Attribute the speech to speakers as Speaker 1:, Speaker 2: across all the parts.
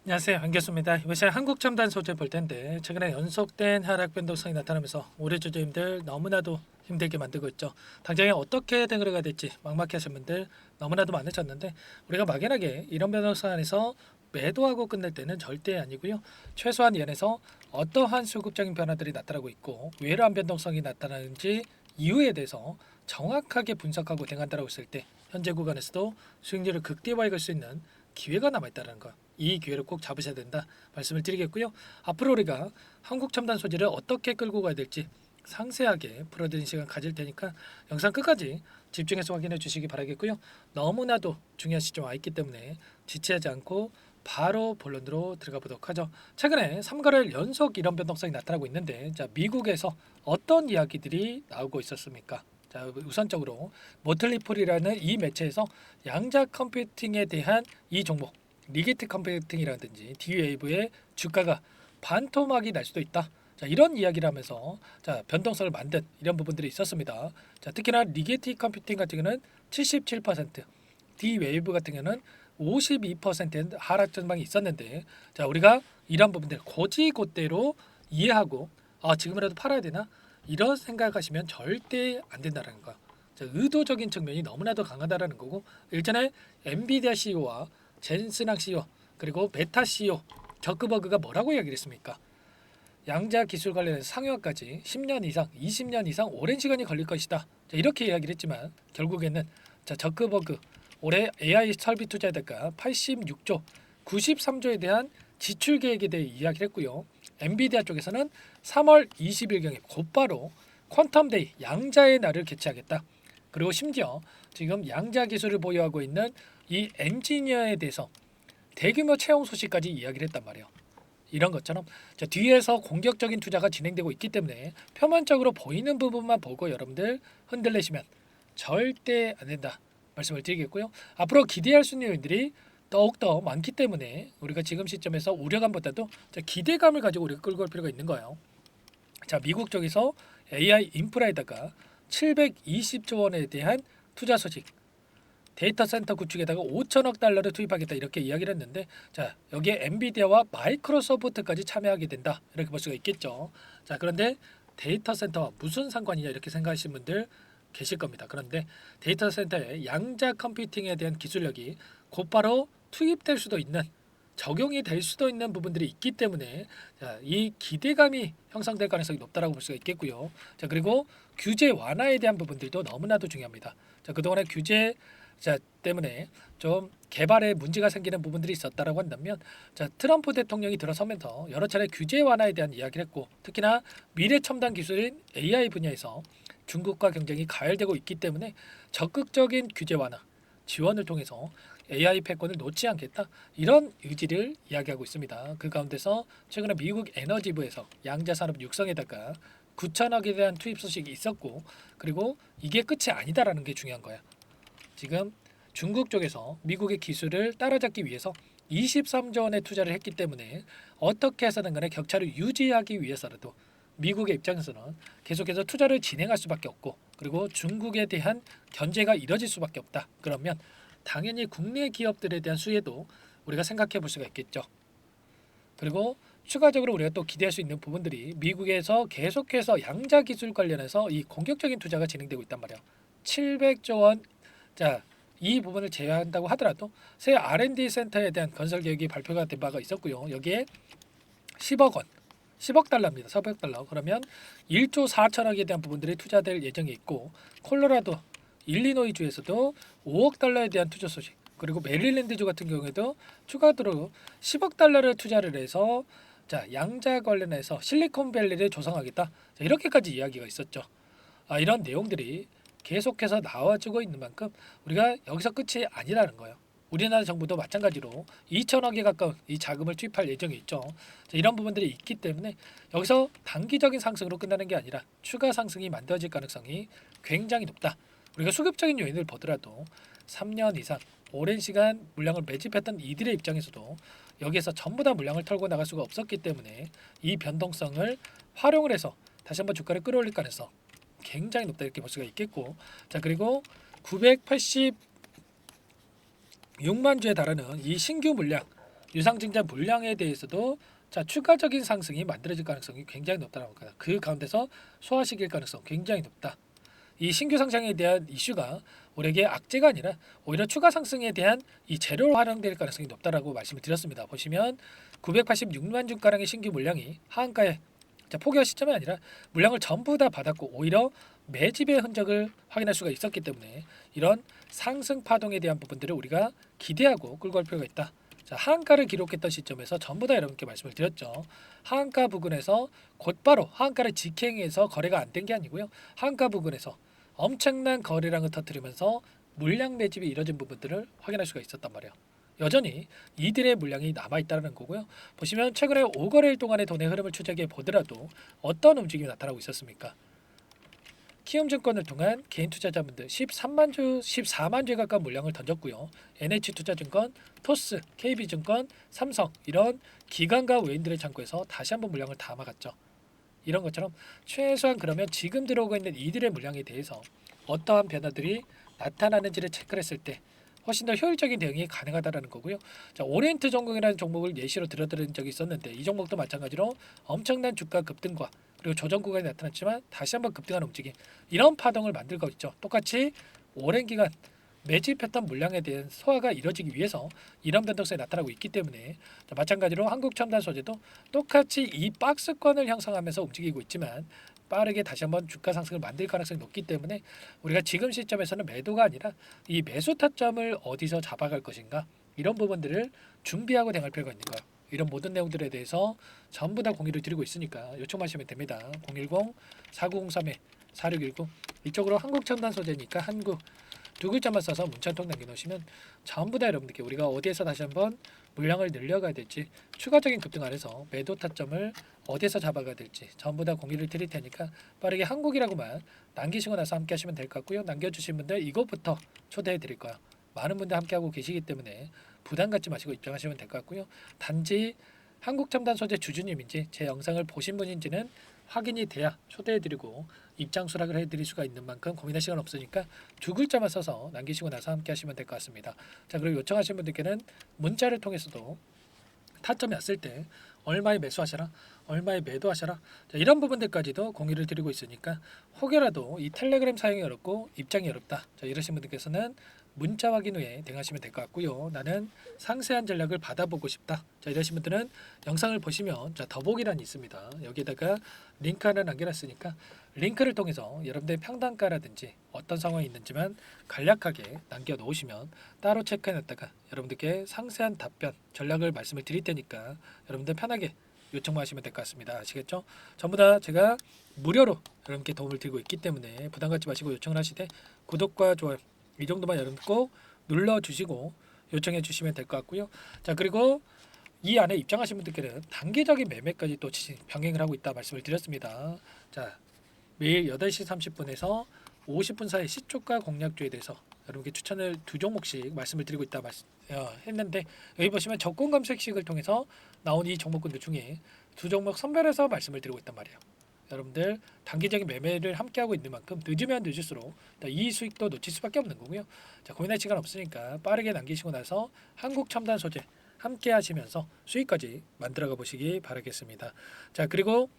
Speaker 1: 안녕하세요, 안교수입니다. 이번 시간 한국 첨단 소재 볼 텐데 최근에 연속된 하락 변동성이 나타나면서 우리 주주님들 너무나도 힘들게 만들고 있죠. 당장에 어떻게 대응을 해야 될지 막막해하신 분들 너무나도 많으셨는데 우리가 막연하게 이런 변동성 안에서 매도하고 끝낼 때는 절대 아니고요. 최소한 이 안에서 어떠한 수급적인 변화들이 나타나고 있고 왜 이러한 변동성이 나타나는지 이유에 대해서 정확하게 분석하고 대응한다고 했을 때 현재 구간에서도 수익률을 극대화해 갈 수 있는 기회가 남아있다는 거, 이 기회를 꼭 잡으셔야 된다 말씀을 드리겠고요. 앞으로 우리가 한국 첨단 소재를 어떻게 끌고 가야 될지 상세하게 풀어드리는 시간 가질 테니까 영상 끝까지 집중해서 확인해 주시기 바라겠고요. 너무나도 중요한 시점 와 있기 때문에 지체하지 않고 바로 본론으로 들어가 보도록 하죠. 최근에 3거래일 연속 이런 변동성이 나타나고 있는데, 자, 미국에서 어떤 이야기들이 나오고 있었습니까? 자, 우선적으로 모틀리폴이라는 이 매체에서 양자 컴퓨팅에 대한 이 종목 리게트 컴퓨팅이라든지 D웨이브의 주가가 반토막이 날 수도 있다. 자, 이런 이야기를 하면서 자, 변동성을 만든 이런 부분들이 있었습니다. 자, 특히나 리게트 컴퓨팅 같은 경우는 77%, D웨이브 같은 경우는 52%의 하락 전망이 있었는데, 자, 우리가 이런 부분들 고지고대로 이해하고 지금이라도 팔아야 되나 이런 생각하시면 절대 안 된다는 거. 자, 의도적인 측면이 너무나도 강하다라는 거고, 일전에 엔비디아 CEO와 젠슨항 CEO 그리고 메타 CEO 저크버그가 뭐라고 이야기를 했습니까? 양자 기술 관련해서 상용화까지 10년 이상, 20년 이상 오랜 시간이 걸릴 것이다. 자, 이렇게 이야기를 했지만 결국에는 자, 저크버그 올해 AI 설비 투자 대가 86조, 93조에 대한 지출 계획에 대해 이야기를 했고요. 엔비디아 쪽에서는 3월 20일경에 곧바로 퀀텀데이 양자의 날을 개최하겠다. 그리고 심지어 지금 양자 기술을 보유하고 있는 이 엔지니어에 대해서 대규모 채용 소식까지 이야기를 했단 말이에요. 이런 것처럼 자, 뒤에서 공격적인 투자가 진행되고 있기 때문에 표면적으로 보이는 부분만 보고 여러분들 흔들리시면 절대 안 된다 말씀을 드리겠고요. 앞으로 기대할 수 있는 요인들이 더욱더 많기 때문에 우리가 지금 시점에서 우려감보다도 자, 기대감을 가지고 우리가 끌고 갈 필요가 있는 거예요. 자, 미국 쪽에서 AI 인프라에다가 720조 원에 대한 투자 소식, 데이터 센터 구축에다가 5천억 달러를 투입하겠다 이렇게 이야기를 했는데, 자, 여기에 엔비디아와 마이크로소프트까지 참여하게 된다 이렇게 볼 수가 있겠죠. 자, 그런데 데이터 센터와 무슨 상관이냐 이렇게 생각하시는 분들 계실 겁니다. 그런데 데이터 센터의 양자 컴퓨팅에 대한 기술력이 곧바로 투입될 수도 있는, 적용이 될 수도 있는 부분들이 있기 때문에 자, 이 기대감이 형성될 가능성이 높다라고 볼 수가 있겠고요. 자, 그리고 규제 완화에 대한 부분들도 너무나도 중요합니다. 자, 그동안의 규제 자, 때문에 좀 개발에 문제가 생기는 부분들이 있었다라고 한다면, 자, 트럼프 대통령이 들어서면서 여러 차례 규제 완화에 대한 이야기를 했고, 특히나 미래 첨단 기술인 AI 분야에서 중국과 경쟁이 가열되고 있기 때문에 적극적인 규제 완화 지원을 통해서 AI 패권을 놓지 않겠다 이런 의지를 이야기하고 있습니다. 그 가운데서 최근에 미국 에너지부에서 양자 산업 육성에다가 9천억에 대한 투입 소식이 있었고, 그리고 이게 끝이 아니다라는 게 중요한 거야. 지금 중국 쪽에서 미국의 기술을 따라잡기 위해서 23조 원의 투자를 했기 때문에 어떻게 해서든 간에 격차를 유지하기 위해서라도 미국의 입장에서는 계속해서 투자를 진행할 수밖에 없고, 그리고 중국에 대한 견제가 이뤄질 수밖에 없다. 그러면 당연히 국내 기업들에 대한 수혜도 우리가 생각해 볼 수가 있겠죠. 그리고 추가적으로 우리가 또 기대할 수 있는 부분들이 미국에서 계속해서 양자 기술 관련해서 이 공격적인 투자가 진행되고 있단 말이에요. 700조 원. 자, 이 부분을 제외한다고 하더라도 새 R&D 센터에 대한 건설 계획이 발표가 된 바가 있었고요. 여기에 10억 원, 10억 달러입니다. 10억 달러. 그러면 1조 4천억에 대한 부분들이 투자될 예정이 있고, 콜로라도, 일리노이 주에서도 5억 달러에 대한 투자 소식, 그리고 메릴랜드주 같은 경우에도 추가로 10억 달러를 투자를 해서 자, 양자 관련해서 실리콘밸리를 조성하겠다. 자, 이렇게까지 이야기가 있었죠. 이런 내용들이 계속해서 나와주고 있는 만큼 우리가 여기서 끝이 아니라는 거예요. 우리나라 정부도 마찬가지로 2천억에 가까운 이 자금을 투입할 예정이 있죠. 자, 이런 부분들이 있기 때문에 여기서 단기적인 상승으로 끝나는 게 아니라 추가 상승이 만들어질 가능성이 굉장히 높다. 우리가 수급적인 요인을 보더라도 3년 이상 오랜 시간 물량을 매집했던 이들의 입장에서도 여기에서 전부 다 물량을 털고 나갈 수가 없었기 때문에 이 변동성을 활용을 해서 다시 한번 주가를 끌어올릴 가능성 굉장히 높다 이렇게 볼 수가 있겠고, 자, 그리고 986만 주에 달하는 이 신규 물량, 유상증자 물량에 대해서도 자 추가적인 상승이 만들어질 가능성이 굉장히 높다는 겁니다. 그 가운데서 소화시킬 가능성 굉장히 높다. 이 신규 상장에 대한 이슈가 우리에게 악재가 아니라 오히려 추가 상승에 대한 이 재료로 활용될 가능성이 높다라고 말씀을 드렸습니다. 보시면 986만 주가량의 신규 물량이 하한가에 포기할 시점이 아니라 물량을 전부 다 받았고 오히려 매집의 흔적을 확인할 수가 있었기 때문에 이런 상승 파동에 대한 부분들을 우리가 기대하고 끌고 갈 필요가 있다. 자, 하한가를 기록했던 시점에서 전부 다 여러분께 말씀을 드렸죠. 하한가 부근에서 곧바로 하한가를 직행해서 거래가 안 된 게 아니고요. 하한가 부근에서 엄청난 거래량을 터뜨리면서 물량 매집이 이뤄진 부분들을 확인할 수가 있었단 말이에요. 여전히 이들의 물량이 남아있다는 거고요. 보시면 최근에 5거래일 동안의 돈의 흐름을 추적해 보더라도 어떤 움직임이 나타나고 있었습니까? 키움증권을 통한 개인 투자자분들 14만 주에 가까운 물량을 던졌고요. NH투자증권, 토스, KB증권, 삼성 이런 기관과 외인들의 창구에서 다시 한번 물량을 담아갔죠. 이런 것처럼 최소한 그러면 지금 들어오고 있는 이들의 물량에 대해서 어떠한 변화들이 나타나는지를 체크를 했을 때 훨씬 더 효율적인 대응이 가능하다라는 거고요. 자, 오리엔트 전공이라는 종목을 예시로 들어드린 적이 있었는데 이 종목도 마찬가지로 엄청난 주가 급등과 그리고 조정 구간이 나타났지만 다시 한번 급등하는 움직임 이런 파동을 만들고 있죠. 똑같이 오랜 기간 매집했던 물량에 대한 소화가 이뤄지기 위해서 이런 변동성이 나타나고 있기 때문에 자, 마찬가지로 한국첨단 소재도 똑같이 이 박스권을 형성하면서 움직이고 있지만 빠르게 다시 한번 주가 상승을 만들 가능성이 높기 때문에 우리가 지금 시점에서는 매도가 아니라 이 매수 타점을 어디서 잡아갈 것인가 이런 부분들을 준비하고 대응할 필요가 있는 거예요. 이런 모든 내용들에 대해서 전부 다 공유를 드리고 있으니까 요청하시면 됩니다. 010-4903-4619 이쪽으로 한국첨단 소재니까 한국 두 글자만 써서 문자 한 통 남겨놓으시면 전부 다 여러분들께 우리가 어디에서 다시 한번 물량을 늘려가야 될지 추가적인 급등 안에서 매도 타점을 어디에서 잡아가야 될지 전부 다 공유를 드릴 테니까 빠르게 한국이라고만 남기시고 나서 함께 하시면 될 것 같고요. 남겨주신 분들 이것부터 초대해 드릴 거야. 많은 분들 함께하고 계시기 때문에 부담 갖지 마시고 입장하시면 될 것 같고요. 단지 한국첨단 소재 주주님인지 제 영상을 보신 분인지는 확인이 돼야 초대해드리고 입장 수락을 해드릴 수가 있는 만큼 고민할 시간 없으니까 두 글자만 써서 남기시고 나서 함께 하시면 될 것 같습니다. 자, 그리고 요청하신 분들께는 문자를 통해서도 타점이 왔을 때 얼마에 매수하셔라, 얼마에 매도하셔라 자, 이런 부분들까지도 공유를 드리고 있으니까 혹여라도 이 텔레그램 사용이 어렵고 입장이 어렵다 자, 이러신 분들께서는 문자 확인 후에 대응하시면 될 것 같고요. 나는 상세한 전략을 받아보고 싶다. 자, 이러신 분들은 영상을 보시면 자, 더보기란이 있습니다. 여기에다가 링크 하나 남겨놨으니까 링크를 통해서 여러분들의 평단가라든지 어떤 상황이 있는지만 간략하게 남겨놓으시면 따로 체크해놨다가 여러분들께 상세한 답변, 전략을 말씀을 드릴 테니까 여러분들 편하게 요청만 하시면 될 것 같습니다. 아시겠죠? 전부 다 제가 무료로 여러분께 도움을 드리고 있기 때문에 부담 갖지 마시고 요청을 하시되 구독과 좋아요 이 정도만 여러분 꼭 눌러주시고 요청해 주시면 될 것 같고요. 자, 그리고 이 안에 입장하신 분들께는 단기적인 매매까지 또 병행을 하고 있다 말씀을 드렸습니다. 자, 매일 8시 30분에서 50분 사이 시초가 공략주에 대해서 여러분께 추천을 두 종목씩 말씀을 드리고 있다 했는데 여기 보시면 접근 검색식을 통해서 나온 이 종목군들 중에 두 종목 선별해서 말씀을 드리고 있단 말이에요. 여러분들 단기적인 매매를 함께 하고 있는 만큼 늦으면 늦을수록 이 수익도 놓칠 수밖에 없는 거고요. 자, 고민할 시간 없으니까 빠르게 남기시고 나서 한국 첨단 소재 함께 하시면서 수익까지 만들어가 보시기 바라겠습니다. 자, 그리고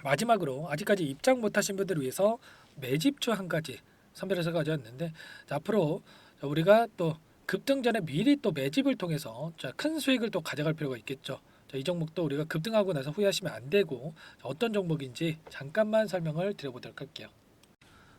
Speaker 1: 마지막으로 아직까지 입장 못하신 분들을 위해서 매집주 한 가지 선별해서 가져왔는데 자, 앞으로 우리가 또 급등 전에 미리 또 매집을 통해서 자, 큰 수익을 또 가져갈 필요가 있겠죠. 자, 이 종목도 우리가 급등하고 나서 후회하시면 안 되고 자, 어떤 종목인지 잠깐만 설명을 드려보도록 할게요.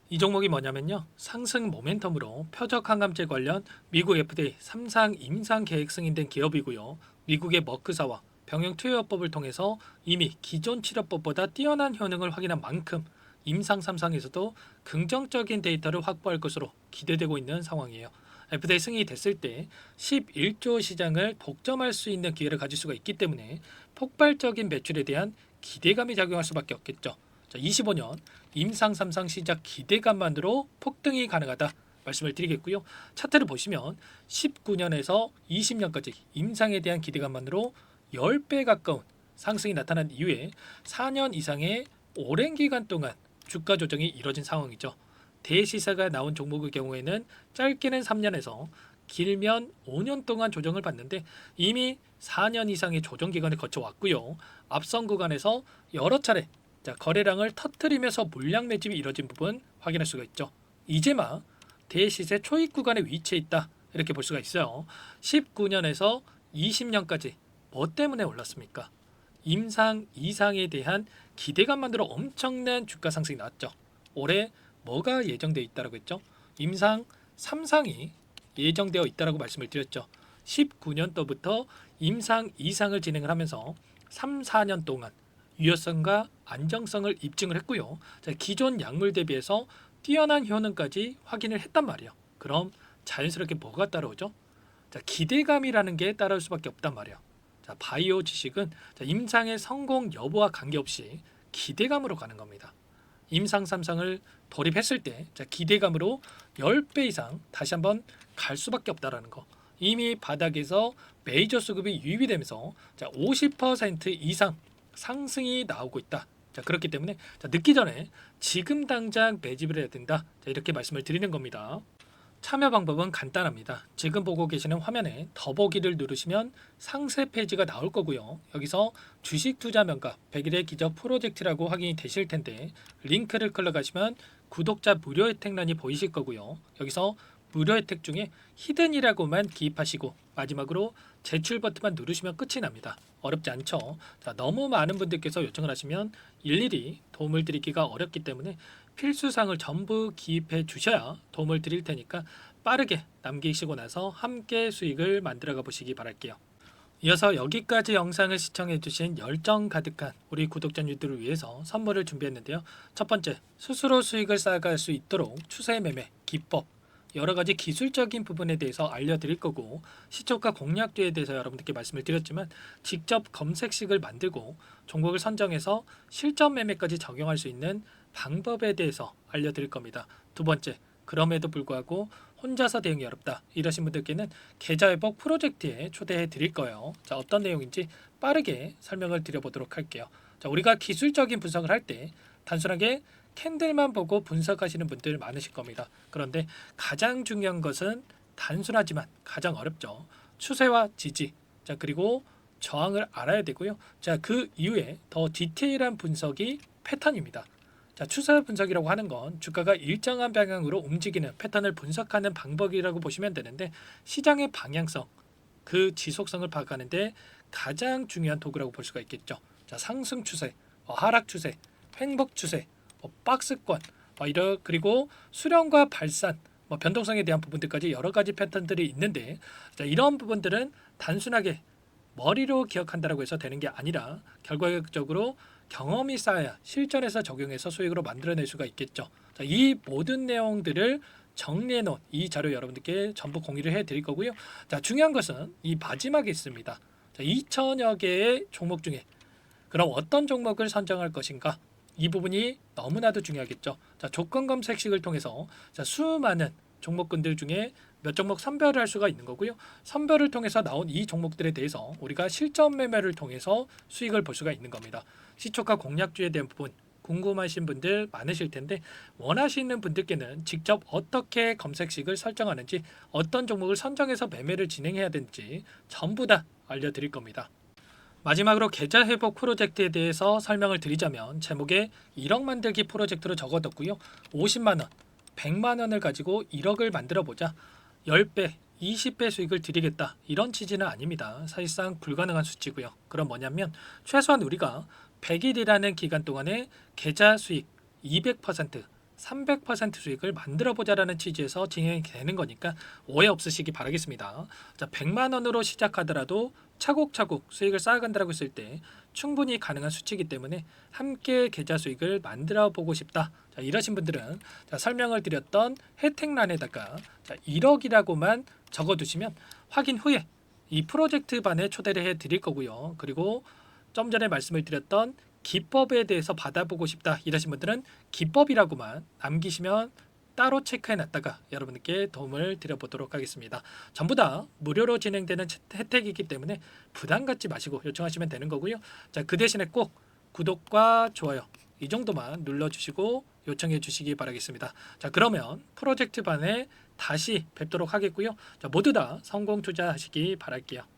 Speaker 1: 이 종목이 뭐냐면요. 상승 모멘텀으로 표적 항암제 관련 미국 FDA 3상 임상 계획 승인된 기업이고요. 미국의 머크사와 병용 투여법을 통해서 이미 기존 치료법보다 뛰어난 효능을 확인한 만큼 임상 3상에서도 긍정적인 데이터를 확보할 것으로 기대되고 있는 상황이에요. FDA 승인이 됐을 때 11조 시장을 독점할 수 있는 기회를 가질 수가 있기 때문에 폭발적인 매출에 대한 기대감이 작용할 수밖에 없겠죠. 자, 25년 임상 3상 시작 기대감만으로 폭등이 가능하다 말씀을 드리겠고요. 차트를 보시면 19년에서 20년까지 임상에 대한 기대감만으로 10배 가까운 상승이 나타난 이후에 4년 이상의 오랜 기간 동안 주가 조정이 이뤄진 상황이죠. 대시세가 나온 종목의 경우에는 짧게는 3년에서 길면 5년 동안 조정을 받는데 이미 4년 이상의 조정 기간을 거쳐왔고요. 앞선 구간에서 여러 차례 거래량을 터뜨리면서 물량 매집이 이뤄진 부분 확인할 수가 있죠. 이제 막 대시세 초입 구간에 위치해 있다 이렇게 볼 수가 있어요. 19년에서 20년까지 뭐 때문에 올랐습니까? 임상 2상에 대한 기대감만으로 엄청난 주가 상승이 나왔죠. 올해 뭐가 예정되어 있다고 했죠? 임상 3상이 예정되어 있다고 말씀을 드렸죠. 19년도부터 임상 2상을 진행을 하면서 3, 4년 동안 유효성과 안정성을 입증을 했고요. 기존 약물 대비해서 뛰어난 효능까지 확인을 했단 말이에요. 그럼 자연스럽게 뭐가 따라오죠? 기대감이라는 게 따라올 수밖에 없단 말이에요. 바이오 지식은 임상의 성공 여부와 관계없이 기대감으로 가는 겁니다. 임상 3상을 돌입했을 때 기대감으로 10배 이상 다시 한번 갈 수밖에 없다라는 거. 이미 바닥에서 메이저 수급이 유입이 되면서 50% 이상 상승이 나오고 있다. 그렇기 때문에 늦기 전에 지금 당장 매집을 해야 된다. 이렇게 말씀을 드리는 겁니다. 참여 방법은 간단합니다. 지금 보고 계시는 화면에 더보기를 누르시면 상세 페이지가 나올 거고요. 여기서 주식 투자 명가 100일의 기적 프로젝트라고 확인이 되실 텐데 링크를 클릭하시면 구독자 무료 혜택란이 보이실 거고요. 여기서 무료 혜택 중에 히든이라고만 기입하시고 마지막으로 제출 버튼만 누르시면 끝이 납니다. 어렵지 않죠? 너무 많은 분들께서 요청을 하시면 일일이 도움을 드리기가 어렵기 때문에 필수사항을 전부 기입해 주셔야 도움을 드릴 테니까 빠르게 남기시고 나서 함께 수익을 만들어가 보시기 바랄게요. 이어서 여기까지 영상을 시청해 주신 열정 가득한 우리 구독자님들을 위해서 선물을 준비했는데요. 첫 번째, 스스로 수익을 쌓아갈 수 있도록 추세 매매 기법 여러 가지 기술적인 부분에 대해서 알려드릴 거고 시초가 공략도에 대해서 여러분들께 말씀을 드렸지만 직접 검색식을 만들고 종목을 선정해서 실전 매매까지 적용할 수 있는 방법에 대해서 알려드릴 겁니다. 두 번째, 그럼에도 불구하고 혼자서 대응이 어렵다 이러신 분들께는 계좌회복 프로젝트에 초대해 드릴 거예요. 어떤 내용인지 빠르게 설명을 드려보도록 할게요. 우리가 기술적인 분석을 할 때 단순하게 캔들만 보고 분석하시는 분들 많으실 겁니다. 그런데 가장 중요한 것은 단순하지만 가장 어렵죠. 추세와 지지, 그리고 저항을 알아야 되고요. 그 이후에 더 디테일한 분석이 패턴입니다. 추세 분석이라고 하는 건 주가가 일정한 방향으로 움직이는 패턴을 분석하는 방법이라고 보시면 되는데 시장의 방향성, 그 지속성을 파악하는데 가장 중요한 도구라고 볼 수가 있겠죠. 상승 추세, 하락 추세, 횡복 추세, 박스권, 그리고 수렴과 발산, 변동성에 대한 부분들까지 여러 가지 패턴들이 있는데 이런 부분들은 단순하게 머리로 기억한다고 해서 되는 게 아니라 결과적으로 경험이 쌓아야 실전에서 적용해서 수익으로 만들어낼 수가 있겠죠. 이 모든 내용들을 정리해 놓은 이 자료 여러분들께 전부 공유를 해 드릴 거고요. 중요한 것은 이 마지막에 있습니다. 2천여 개의 종목 중에 그럼 어떤 종목을 선정할 것인가? 이 부분이 너무나도 중요하겠죠. 조건 검색식을 통해서 수많은 종목군들 중에 몇 종목 선별을 할 수가 있는 거고요. 선별을 통해서 나온 이 종목들에 대해서 우리가 실전 매매를 통해서 수익을 볼 수가 있는 겁니다. 시초가 공략주에 대한 부분 궁금하신 분들 많으실 텐데 원하시는 분들께는 직접 어떻게 검색식을 설정하는지 어떤 종목을 선정해서 매매를 진행해야 되는지 전부 다 알려드릴 겁니다. 마지막으로 계좌 회복 프로젝트에 대해서 설명을 드리자면 제목에 1억 만들기 프로젝트로 적어뒀고요. 50만 원, 100만 원을 가지고 1억을 만들어 보자. 10배, 20배 수익을 드리겠다. 이런 취지는 아닙니다. 사실상 불가능한 수치고요. 그럼 뭐냐면 최소한 우리가 100일이라는 기간 동안에 계좌 수익 200%, 300% 수익을 만들어 보자라는 취지에서 진행이 되는 거니까 오해 없으시기 바라겠습니다. 100만 원으로 시작하더라도 차곡차곡 수익을 쌓아간다고 했을 때 충분히 가능한 수치이기 때문에 함께 계좌 수익을 만들어 보고 싶다. 이러신 분들은 설명을 드렸던 혜택란에다가 1억이라고만 적어두시면 확인 후에 이 프로젝트 반에 초대를 해 드릴 거고요. 그리고 좀 전에 말씀을 드렸던 기법에 대해서 받아보고 싶다 이러신 분들은 기법이라고만 남기시면 따로 체크해놨다가 여러분께 도움을 드려보도록 하겠습니다. 전부 다 무료로 진행되는 혜택이기 때문에 부담 갖지 마시고 요청하시면 되는 거고요. 그 대신에 꼭 구독과 좋아요 이 정도만 눌러주시고 요청해 주시기 바라겠습니다. 그러면 프로젝트 반에 다시 뵙도록 하겠고요. 자, 모두 다 성공 투자하시기 바랄게요.